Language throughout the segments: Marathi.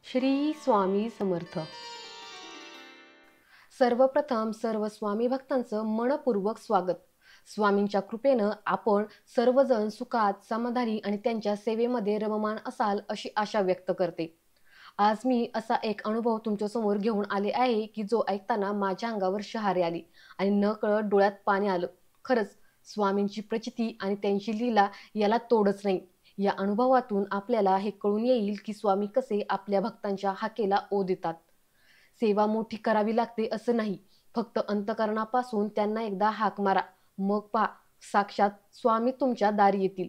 श्री स्वामी समर्थ. सर्वप्रथम सर्व स्वामी भक्तांचं मनपूर्वक स्वागत. स्वामींच्या कृपेनं आपण सर्वजण सुखात, समाधानी आणि त्यांच्या सेवेमध्ये रममाण असाल अशी आशा व्यक्त करते. आज मी असा एक अनुभव तुमच्यासमोर घेऊन आले आहे की जो ऐकताना माझ्या अंगावर शहारे आली आणि नकळत डोळ्यात पाणी आलं. खरंच स्वामींची प्रचिती आणि त्यांची लीला याला तोडच नाही. या अनुभवातून आपल्याला हे कळून येईल की स्वामी कसे आपल्या भक्तांच्या हाकेला ओ देतात. सेवा मोठी करावी लागते असं नाही, फक्त अंतकरणापासून त्यांना एकदा हाक मारा, मग पहा साक्षात स्वामी तुमच्या दारी येतील.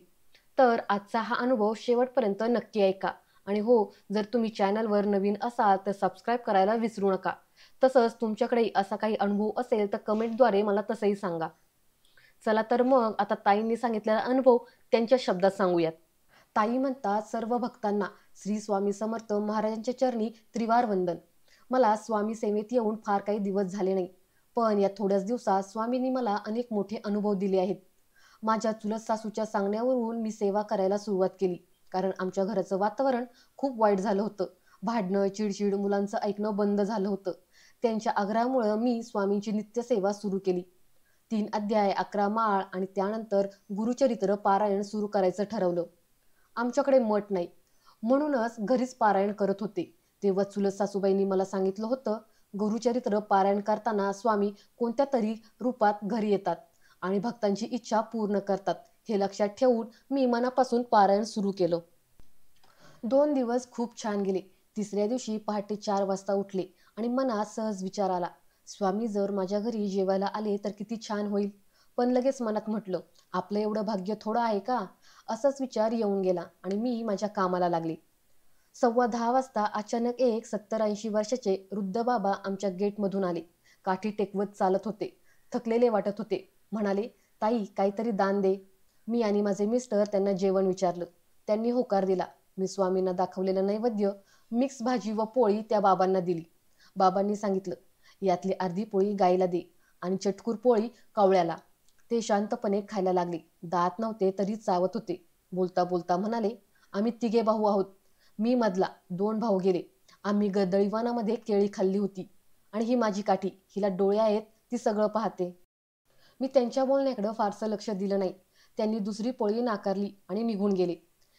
तर आजचा हा अनुभव शेवटपर्यंत नक्की ऐका. आणि हो, जर तुम्ही चॅनलवर नवीन असाल तर सबस्क्राईब करायला विसरू नका. तसंच तुमच्याकडे असा काही अनुभव असेल तर कमेंटद्वारे मला तसंही सांगा. चला तर मग आता ताईंनी सांगितलेला अनुभव त्यांच्या शब्दात सांगूयात. ताई म्हणतात, सर्व भक्तांना श्री स्वामी समर्थ महाराजांच्या चरणी त्रिवार वंदन. मला स्वामी सेवेत येऊन फार काही दिवस झाले नाही, पण या थोड्याच दिवसात स्वामींनी मला अनेक मोठे अनुभव दिले आहेत. माझ्या चुलत सासूच्या सांगण्यावरून मी सेवा करायला सुरुवात केली, कारण आमच्या घराचं वातावरण खूप वाईट झालं होतं. भांडणं, चिडचिड, मुलांचं ऐकणं बंद झालं होतं. त्यांच्या आग्रहामुळं मी स्वामींची नित्यसेवा सुरू केली. 3 अध्याय, 11 माळ आणि त्यानंतर गुरुचरित्र पारायण सुरू करायचं ठरवलं. आमच्याकडे मठ नाही, म्हणूनच घरीच पारायण करत होते. तेव्हा चुलत सासूबाईंनी मला सांगितलं होतं, गुरुचरित्र पारायण करताना स्वामी कोणत्या तरी रूपात घरी येतात आणि भक्तांची इच्छा पूर्ण करतात. हे लक्षात ठेवून मी मनापासून पारायण सुरू केलं. 2 दिवस खूप छान गेले. तिसऱ्या दिवशी पहाटे 4 वाजता उठले आणि मनात सहज विचार आला, स्वामी जर माझ्या घरी जेवायला आले तर किती छान होईल. पण लगेच मनात म्हटलं, आपलं एवढं भाग्य थोडं आहे का. असाच विचार येऊन गेला आणि मी माझ्या कामाला लागले. 10:15 वाजता अचानक एक 70-80 वर्षाचे वृद्ध बाबा आमच्या गेटमधून आले. काठी टेकवत चालत होते. थकलेले वाटत होते. म्हणाले, ताई काहीतरी दान दे. मी आणि माझे मिस्टर त्यांना जेवण विचारलं. त्यांनी होकार दिला. मी स्वामींना दाखवलेलं नैवेद्य, मिक्स भाजी व पोळी त्या बाबांना दिली. बाबांनी सांगितलं, यातली अर्धी पोळी गाईला दे आणि चटकूर पोळी कावळ्याला. ते शांतपणे खायला लागले. दात नव्हते तरी चावत होते. बोलता बोलता म्हणाले, आम्ही तिघे भाऊ आहोत. मी मधला, 2 भाऊ गेले. आम्ही दळीवानामध्ये केळी खाल्ली होती आणि ही माझी काठी, हिला डोळे आहेत, ती सगळं पाहते. मी त्यांच्या बोलण्याकडे फारसं लक्ष दिलं नाही. त्यांनी दुसरी पोळी नाकारली आणि निघून गेले.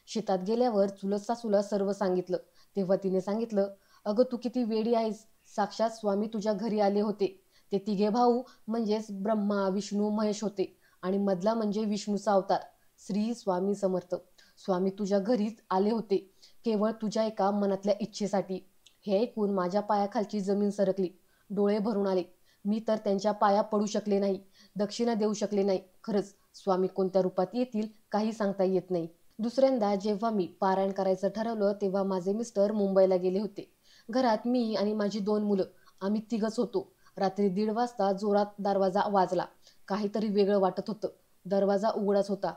शेतात गेल्यावर चुलत सासूला सर्व सांगितलं. तेव्हा तिने सांगितलं, अगं तू किती वेडी आहेस, साक्षात स्वामी तुझ्या घरी आले होते. ते तिघे भाऊ म्हणजेच ब्रह्मा, विष्णू, महेश होते आणि मधला म्हणजे विष्णूचा अवतार श्री स्वामी समर्थ. स्वामी तुझ्या घरीच आले होते, केवळ तुझ्या एका मनातल्या इच्छेसाठी. हे ऐकून माझ्या पायाखालची जमीन सरकली. डोळे भरून आले. मी तर त्यांच्या पाया पडू शकले नाही, दक्षिणा देऊ शकले नाही. खरंच स्वामी कोणत्या रूपात येतील काही सांगता येत नाही. दुसऱ्यांदा जेव्हा मी पारायण करायचं ठरवलं तेव्हा माझे मिस्टर मुंबईला गेले होते. घरात मी आणि माझी 2 मुलं, आम्ही तिघच होतो. रात्री 1:30 वाजता जोरात दरवाजा वाजला. काहीतरी वेगळं वाटत होतं. दरवाजा उघडाच होता.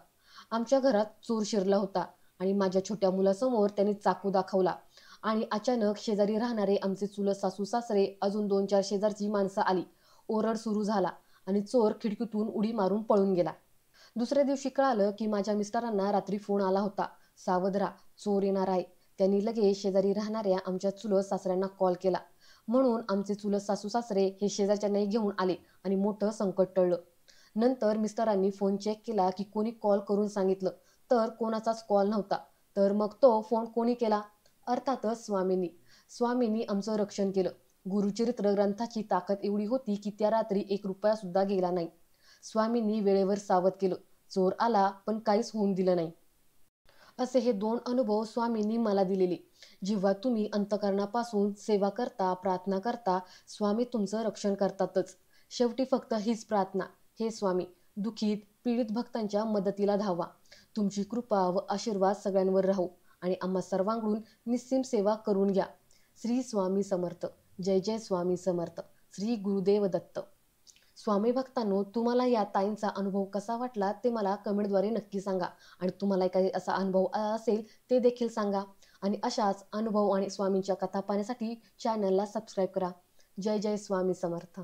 आमच्या घरात चोर शिरला होता आणि माझ्या छोट्या मुलासमोर त्यांनी चाकू दाखवला आणि अचानक शेजारी राहणारे आमचे चुलत सासू सासरे, अजून 2-4 शेजारची माणसं आली. ओरड सुरू झाला आणि चोर खिडकीतून उडी मारून पळून गेला. दुसऱ्या दिवशी कळालं की माझ्या मिस्टरांना रात्री फोन आला होता, सावध राहा, चोर येणार आहे. त्यांनी लगेच शेजारी राहणाऱ्या आमच्या चुलत सासऱ्यांना कॉल केला. म्हणून आमचे चुलत सासू सासरे हे शेजारच्या नाही घेऊन आले आणि मोठं संकट टळलं. नंतर मिस्टरांनी फोन चेक केला की कोणी कॉल करून सांगितलं, तर कोणाचाच कॉल नव्हता. तर मग तो फोन कोणी केला? अर्थातच स्वामींनी. स्वामींनी आमचं रक्षण केलं. गुरुचरित्र ग्रंथाची ताकद एवढी होती की त्या रात्री 1 रुपया सुद्धा गेला नाही. स्वामींनी वेळेवर सावध केलं. चोर आला पण काहीच होऊन दिलं नाही. असे हे 2 अनुभव स्वामींनी मला दिलेले. जेव्हा तुम्ही अंतःकरणापासून सेवा करता, प्रार्थना करता, स्वामी तुमचं रक्षण करतातच. शेवटी फक्त हीच प्रार्थना, हे स्वामी दुःखीत पीडित भक्तांच्या मदतीला धावा. तुमची कृपा व आशीर्वाद सगळ्यांवर राहो आणि आम्हा सर्वांकडून निस्सीम सेवा करून घ्या. श्री स्वामी समर्थ. जय जय स्वामी समर्थ. श्री गुरुदेव दत्त. स्वामी भक्तांनो, तुम्हाला या ताईंचा अनुभव कसा वाटला ते मला कमेंटद्वारे नक्की सांगा. आणि तुम्हाला काही असा अनुभव असेल ते देखील सांगा. आणि अशाच अनुभव आणि स्वामींच्या कथा पाहण्यासाठी चॅनलला सबस्क्राईब करा. जय जय स्वामी समर्थ.